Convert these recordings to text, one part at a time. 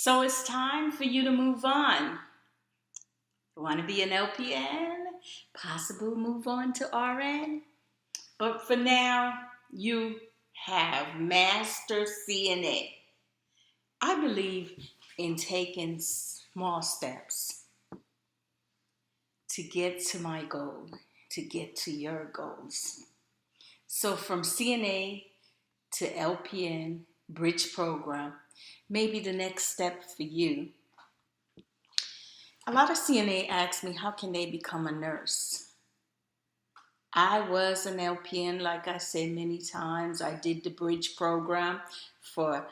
So it's time for you to move on. You want to be an LPN? Possible move on to RN? But for now, you have Master CNA. I believe in taking small steps to get to my goal, to get to your goals. So from CNA to LPN bridge program, maybe the next step for you. A lot of CNA ask me, how can they become a nurse? I was an LPN, like I said many times. I did the bridge program for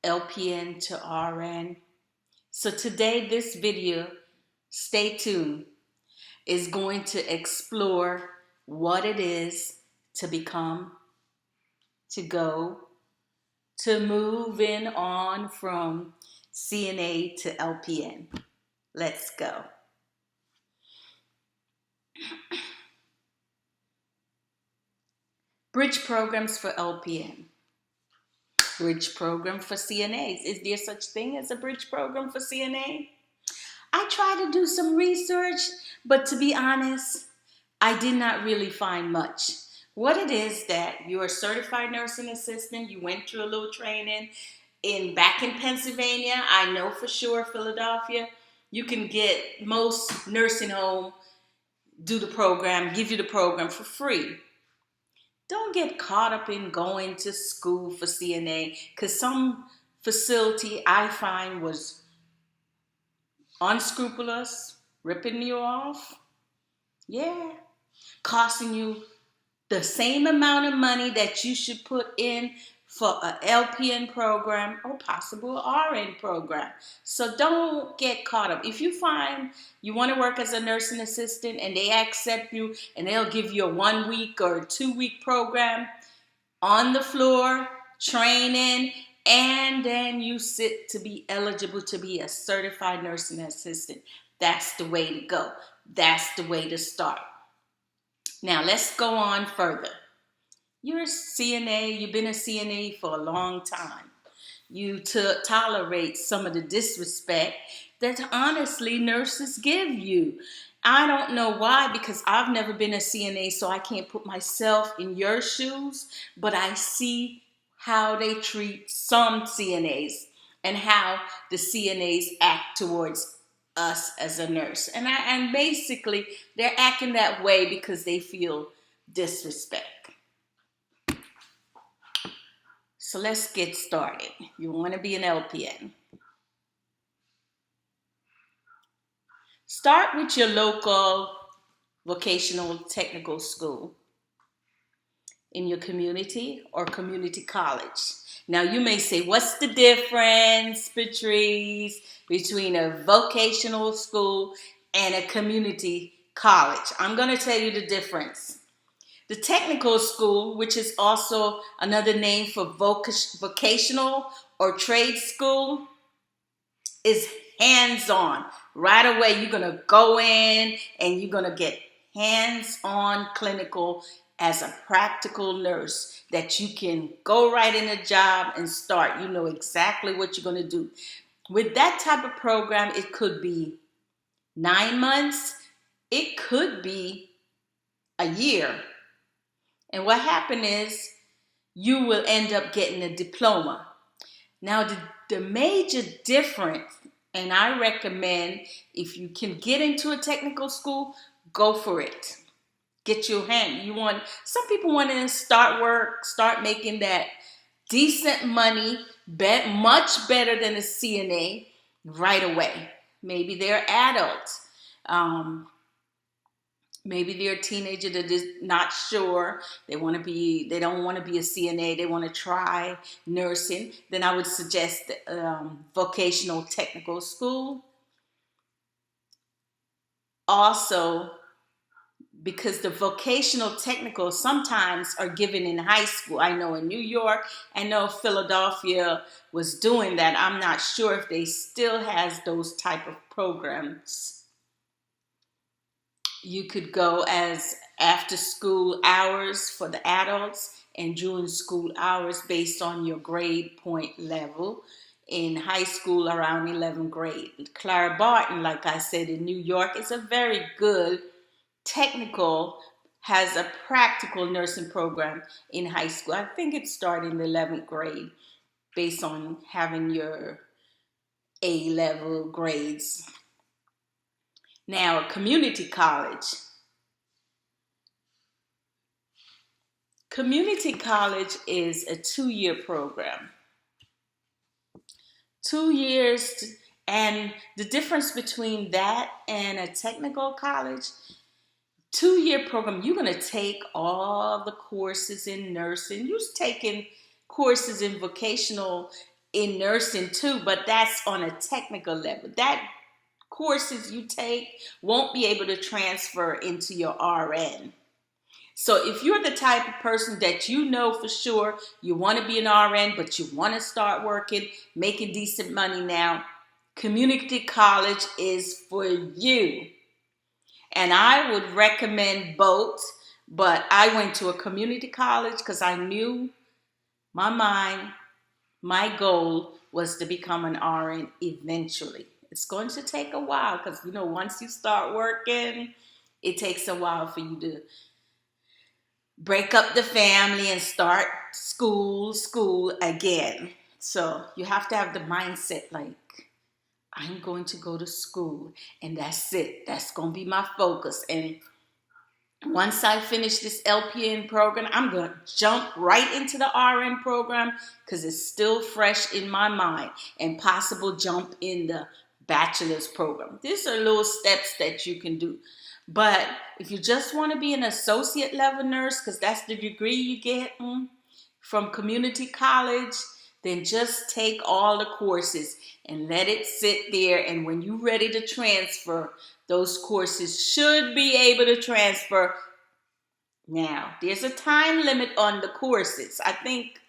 LPN to RN. So today, this video, stay tuned, is going to explore what it is to become, to go, to moving on from CNA to LPN. Let's go. Bridge programs for LPN. Bridge program for CNAs. Is there such thing as a bridge program for CNA? I tried to do some research, but to be honest, I did not really find much. What it is that you're a certified nursing assistant, you went through a little training back in Pennsylvania, I know for sure Philadelphia, you can get most nursing home do the program, give you the program for free. Don't get caught up in going to school for CNA, because some facility I find was unscrupulous, ripping you off. Yeah, costing you the same amount of money that you should put in for an LPN program or possible RN program. So don't get caught up. If you find you want to work as a nursing assistant and they accept you and they'll give you a 1 week or 2 week program on the floor, training, and then you sit to be eligible to be a certified nursing assistant. That's the way to go. That's the way to start. Now let's go on further. You're a CNA, you've been a CNA for a long time. You tolerate some of the disrespect that honestly nurses give you. I don't know why, because I've never been a CNA, so I can't put myself in your shoes, but I see how they treat some CNAs and how the CNAs act towards us as a nurse. And basically, they're acting that way because they feel disrespect. So let's get started. You want to be an LPN. Start with your local vocational technical school in your community or community college. Now you may say, what's the difference, Patrice, between a vocational school and a community college? I'm going to tell you the difference. The technical school, which is also another name for vocational or trade school, is hands-on. Right away, you're going to go in and you're going to get hands-on clinical as a practical nurse that you can go right in a job and start. You know exactly what you're going to do. With that type of program, it could be 9 months. It could be a year. And what happened is you will end up getting a diploma. Now, the major difference, and I recommend if you can get into a technical school, go for it. Get your hand. Some people want to start making that decent money, much better than a CNA right away. Maybe they're adults. Maybe they're a teenager that is not sure. They don't want to be a CNA. They want to try nursing. Then I would suggest vocational technical school. Also, because the vocational technical sometimes are given in high school. I know in New York, I know Philadelphia was doing that. I'm not sure if they still has those type of programs. You could go as after school hours for the adults and during school hours based on your grade point level. in high school around 11th grade. Clara Barton, like I said, in New York, is a very good technical, has a practical nursing program in high school. I think it started in the 11th grade based on having your A-level grades. Now, community college. Community college is a 2-year program. 2 years, and the difference between that and a technical college, 2-year program, you're going to take all the courses in nursing. You're taking courses in vocational in nursing too, but that's on a technical level. That courses you take won't be able to transfer into your RN. So if you're the type of person that you know for sure you want to be an RN, but you want to start working, making decent money now, community college is for you. And I would recommend both, but I went to a community college because I knew my goal was to become an RN eventually. It's going to take a while because, once you start working, it takes a while for you to break up the family and start school again. So you have to have the mindset like, I'm going to go to school and that's it. That's going to be my focus. And once I finish this LPN program, I'm going to jump right into the RN program because it's still fresh in my mind, and possible jump in the bachelor's program. These are little steps that you can do. But if you just want to be an associate level nurse, because that's the degree you get from community college, then just take all the courses and let it sit there. And when you're ready to transfer, those courses should be able to transfer. Now, there's a time limit on the courses. I think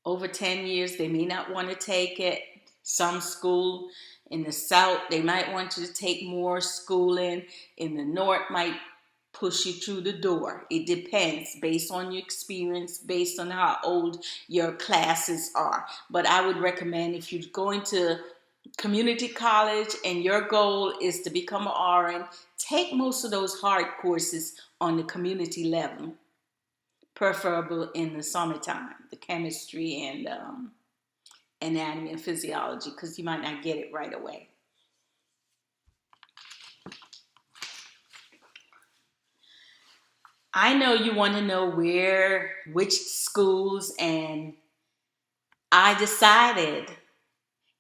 over 10 years, they may not want to take it. Some school in the South, they might want you to take more schooling. In the North, might push you through the door. It depends based on your experience, based on how old your classes are. But I would recommend, if you're going to community college and your goal is to become an RN, take most of those hard courses on the community level, preferable in the summertime, the chemistry and anatomy and physiology, because you might not get it right away. I know you want to know which schools, and I decided,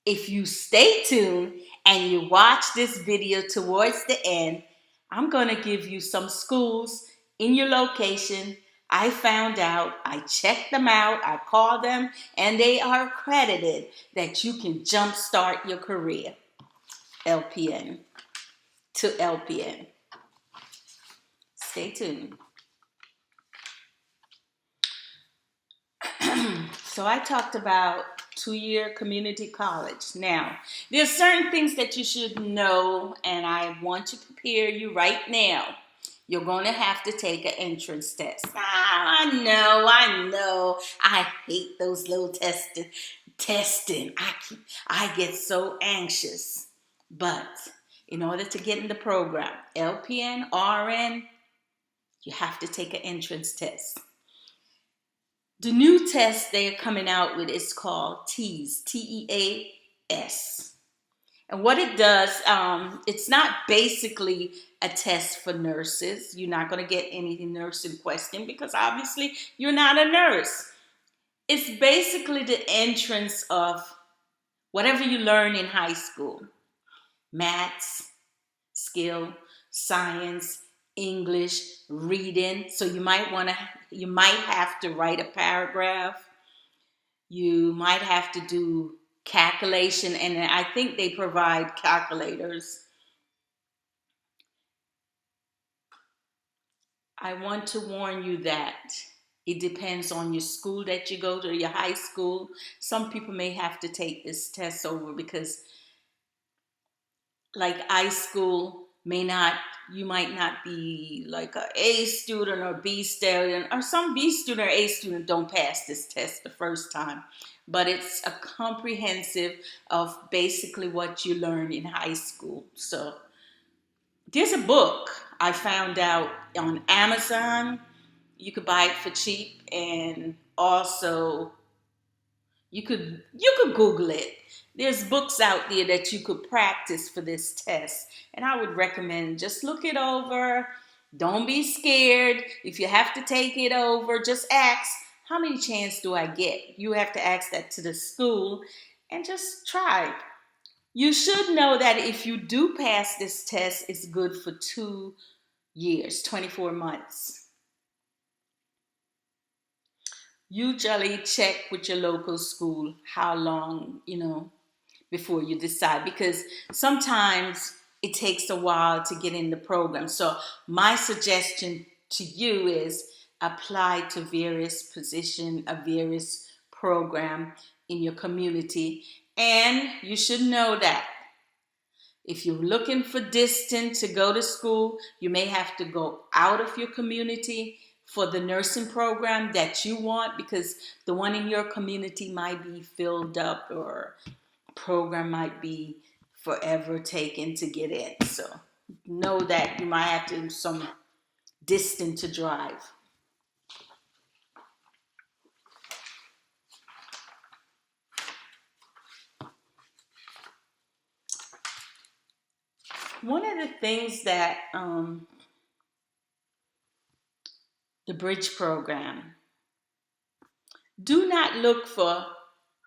if you stay tuned and you watch this video towards the end, I'm going to give you some schools in your location. I found out, I checked them out, I called them, and they are accredited that you can jumpstart your career, LPN to LPN. Stay tuned. So I talked about 2-year community college. Now, there's certain things that you should know, and I want to prepare you right now. You're going to have to take an entrance test. I know. I hate those little testing. I get so anxious. But in order to get in the program, LPN, RN, you have to take an entrance test. The new test they're coming out with is called TEAS, T-E-A-S. And what it does, it's not basically a test for nurses. You're not going to get any nursing question because obviously you're not a nurse. It's basically the entrance of whatever you learn in high school. Maths, skill, science, English, reading. So you might have to write a paragraph. You might have to do calculation, and I think they provide calculators. I want to warn you that it depends on your school that you go to, your high school. Some people may have to take this test over because, like high school, may not, you might not be like a A student or B student, or some B student or A student don't pass this test the first time. But it's a comprehensive of basically what you learn in high school. So there's a book I found out on Amazon. You could buy it for cheap, and also you could Google it. There's books out there that you could practice for this test. And I would recommend just look it over. Don't be scared. If you have to take it over, just ask, how many chances do I get? You have to ask that to the school and just try. You should know that if you do pass this test, it's good for 2 years, 24 months. Usually check with your local school how long, before you decide, because sometimes it takes a while to get in the program. So my suggestion to you is apply to various position, a various program in your community. And you should know that if you're looking for distance to go to school, you may have to go out of your community for the nursing program that you want, because the one in your community might be filled up, or program might be forever taken to get in. So know that you might have to do some distance to drive. One of the things that the bridge program, do not look for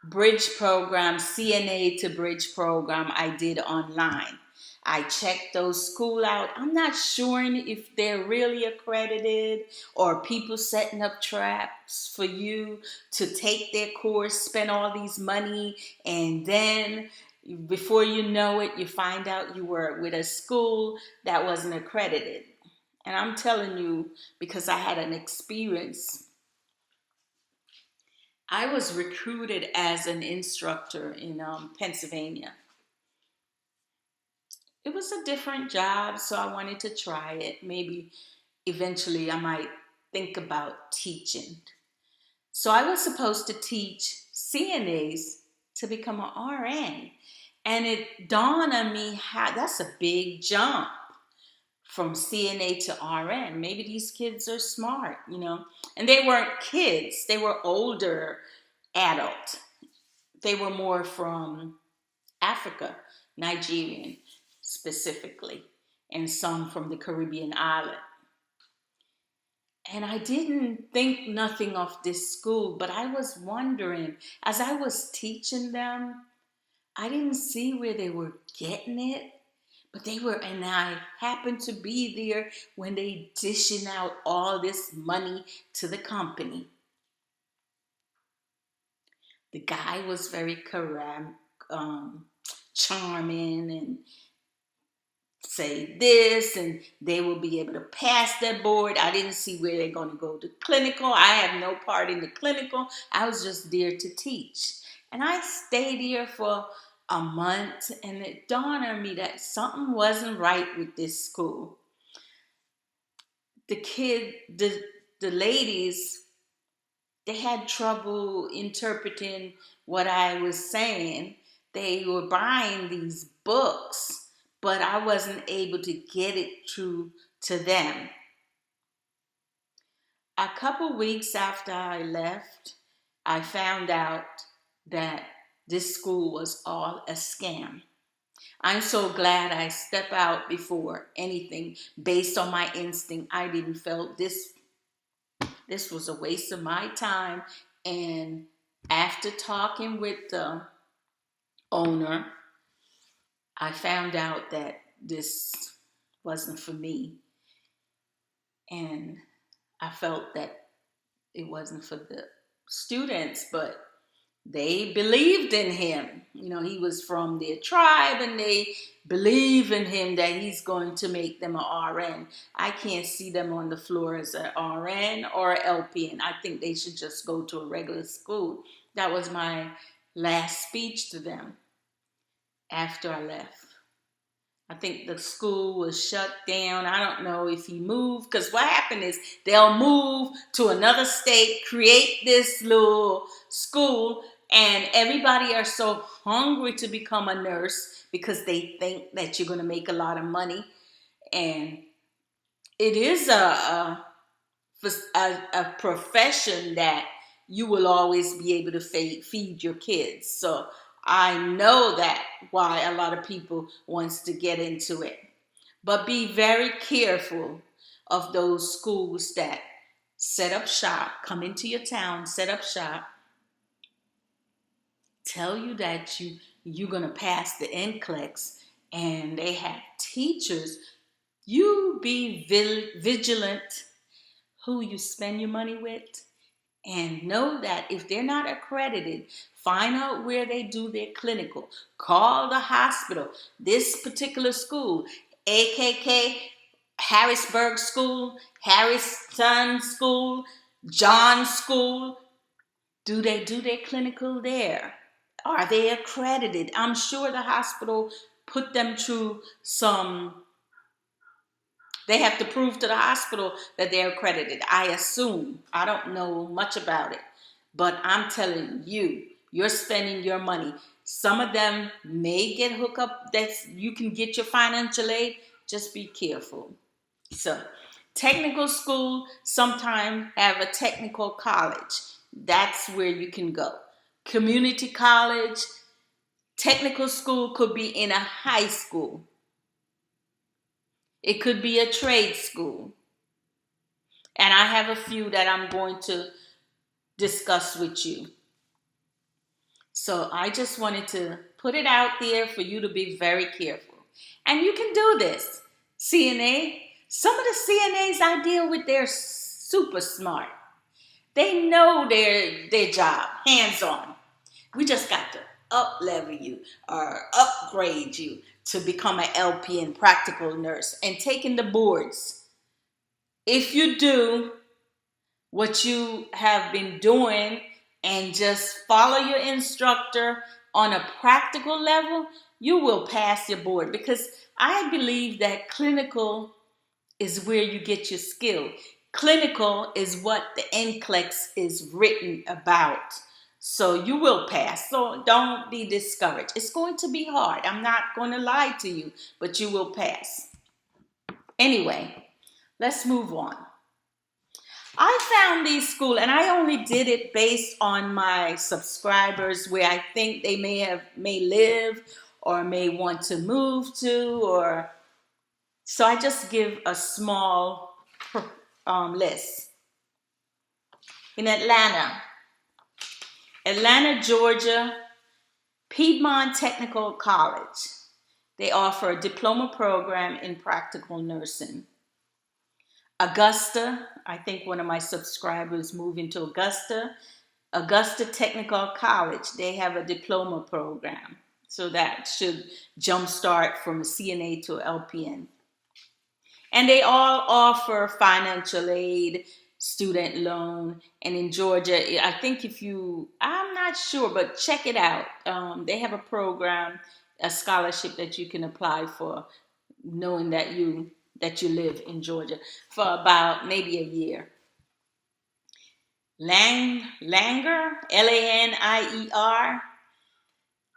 bridge program, CNA to bridge program I did online. I checked those school out. I'm not sure if they're really accredited, or people setting up traps for you to take their course, spend all these money, and then before you know it, you find out you were with a school that wasn't accredited. And I'm telling you, because I had an experience. I was recruited as an instructor in Pennsylvania. It was a different job, so I wanted to try it. Maybe eventually I might think about teaching. So I was supposed to teach CNAs to become an RN. And it dawned on me how that's a big jump from CNA to RN. Maybe these kids are smart. And they weren't kids, they were older adult. They were more from Africa, Nigerian specifically, and some from the Caribbean island. And I didn't think nothing of this school, but I was wondering, as I was teaching them, I didn't see where they were getting it, but they were, and I happened to be there when they dishing out all this money to the company. The guy was very charming, and say this, and they will be able to pass that board. I didn't see where they're going to go to clinical. I had no part in the clinical. I was just there to teach. And I stayed here for a month, and it dawned on me that something wasn't right with this school. The ladies, they had trouble interpreting what I was saying. They were buying these books, but I wasn't able to get it through to them. A couple weeks after I left, I found out that this school was all a scam. I'm so glad I stepped out before anything. Based on my instinct, I didn't feel this was a waste of my time. And after talking with the owner, I found out that this wasn't for me. And I felt that it wasn't for the students, but they believed in him. He was from their tribe, and they believe in him that he's going to make them an RN. I can't see them on the floor as an RN or an LPN. I think they should just go to a regular school. That was my last speech to them after I left. I think the school was shut down. I don't know if he moved, because what happened is they'll move to another state, create this little school, and everybody are so hungry to become a nurse because they think that you're going to make a lot of money. And it is a profession that you will always be able to feed your kids. So I know that why a lot of people wants to get into it. But be very careful of those schools that set up shop, come into your town, set up shop, tell you that you're gonna pass the NCLEX, and they have teachers. You be vigilant who you spend your money with, and know that if they're not accredited, find out where they do their clinical. Call the hospital. This particular school, AKK, Harrisburg School, Harrison School, John School, do they do their clinical there? Are they accredited? I'm sure the hospital put them through some. They have to prove to the hospital that they're accredited. I assume. I don't know much about it. But I'm telling you, you're spending your money. Some of them may get hooked up that you can get your financial aid. Just be careful. So, technical school sometimes have a technical college. That's where you can go. Community college, technical school could be in a high school. It could be a trade school. And I have a few that I'm going to discuss with you. So I just wanted to put it out there for you to be very careful. And you can do this. CNA, some of the CNAs I deal with, they're super smart. They know their job, hands-on. We just got to up-level you or upgrade you to become an LPN, practical nurse, and taking the boards. If you do what you have been doing and just follow your instructor on a practical level, you will pass your board, because I believe that clinical is where you get your skill. Clinical is what the NCLEX is written about. So you will pass. So don't be discouraged. It's going to be hard. I'm not going to lie to you, but you will pass. Anyway, let's move on. I found these schools, and I only did it based on my subscribers, where I think they may live or may want to move to, or so I just give a small list. In Atlanta, Georgia, Piedmont Technical College. They offer a diploma program in practical nursing. Augusta, I think one of my subscribers moved into Augusta. Augusta Technical College, they have a diploma program. So that should jumpstart from a CNA to LPN. And they all offer financial aid, student loan. And in Georgia, I think I'm not sure, but check it out. They have a program, a scholarship that you can apply for, knowing that you live in Georgia, for about maybe a year. Langer, Lanier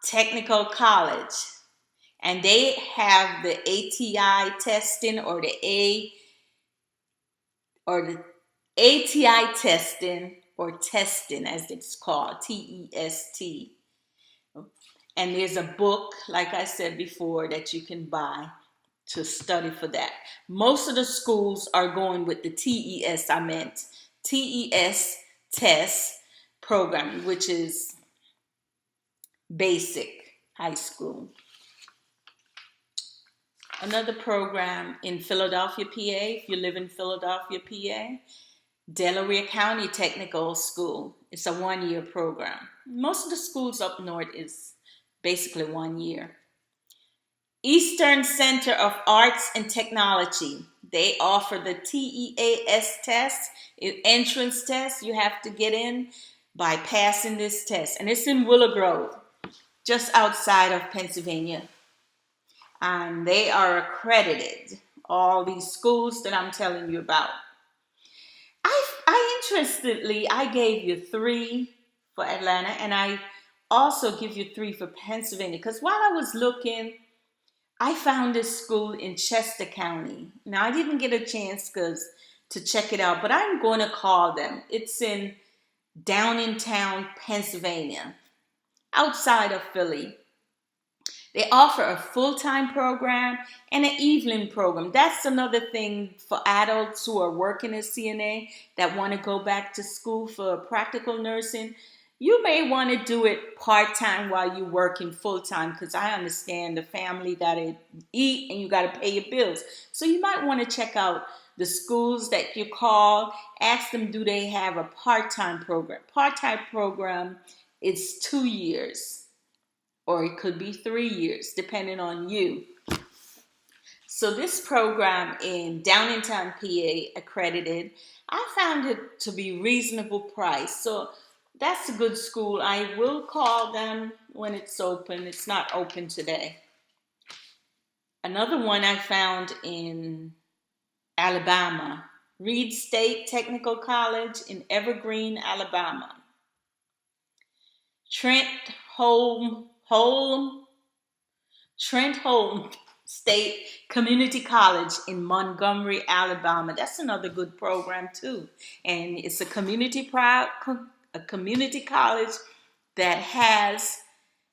Technical College. And they have the ATI testing, or the ATI testing, or testing as it's called, TEST. And there's a book, like I said before, that you can buy to study for that. Most of the schools are going with the TES test program, which is basic high school. Another program in Philadelphia, PA, if you live in Philadelphia, PA, Delaware County Technical School. It's a 1-year program. Most of the schools up north is basically 1 year. Eastern Center of Arts and Technology. They offer the TEAS test, entrance test. You have to get in by passing this test. And it's in Willow Grove, just outside of Pennsylvania. and they are accredited. All these schools that I'm telling you about. I gave you 3 for Atlanta, and I also give you 3 for Pennsylvania. Because while I was looking, I found this school in Chester County. Now I didn't get a chance to check it out, but I'm going to call them. It's in Downtown, Pennsylvania, outside of Philly. They offer a full-time program and an evening program. That's another thing for adults who are working as CNA that want to go back to school for practical nursing. You may want to do it part-time while you're working full-time, because I understand the family got to eat and you got to pay your bills. So you might want to check out the schools that you call. Ask them, do they have a part-time program? Part-time program is 2 years. Or it could be 3 years, depending on you. So this program in Downtown, PA, accredited, I found it to be reasonable price. So that's a good school. I will call them when it's open. It's not open today. Another one I found in Alabama, Reed State Technical College in Evergreen, Alabama. Trent Holm State Community College in Montgomery, Alabama. That's another good program too. And it's a community college that has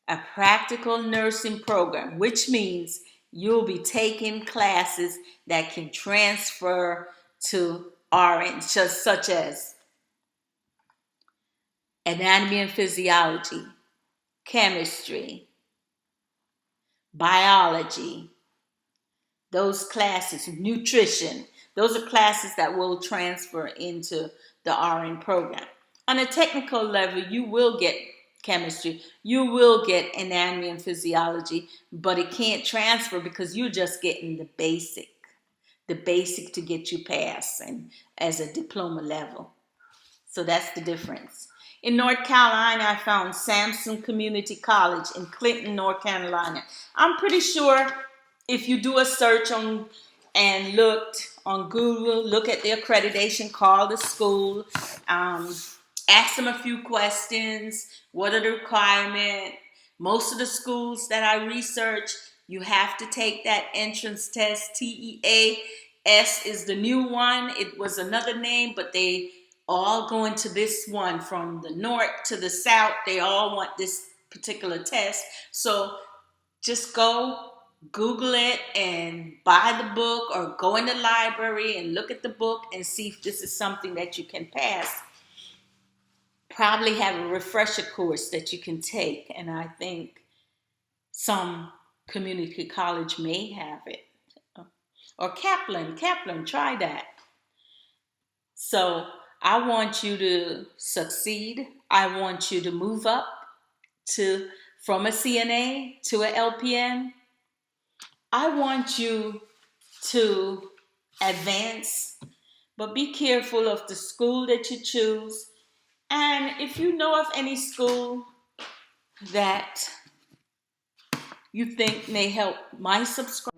a practical nursing program, which means you'll be taking classes that can transfer to RN, such as anatomy and physiology, chemistry, biology, those classes, nutrition. Those are classes that will transfer into the RN program. On a technical level, you will get chemistry, you will get anatomy and physiology, but it can't transfer because you're just getting the basic to get you past and as a diploma level. So that's the difference. In North Carolina, I found Samson Community College in Clinton, North Carolina. I'm pretty sure if you do a search and looked on Google, look at the accreditation, call the school, ask them a few questions. What are the requirements? Most of the schools that I researched, you have to take that entrance test. TEAS is the new one. It was another name, but they all going to this one. From the north to the south, they all want this particular test. So just go Google it and buy the book, or go in the library and look at the book and see if this is something that you can pass. Probably have a refresher course that you can take, and I think some community college may have it. Or Kaplan, try that. So I want you to succeed. I want you to move up from a CNA to an LPN. I want you to advance, but be careful of the school that you choose. And if you know of any school that you think may help my subscriber,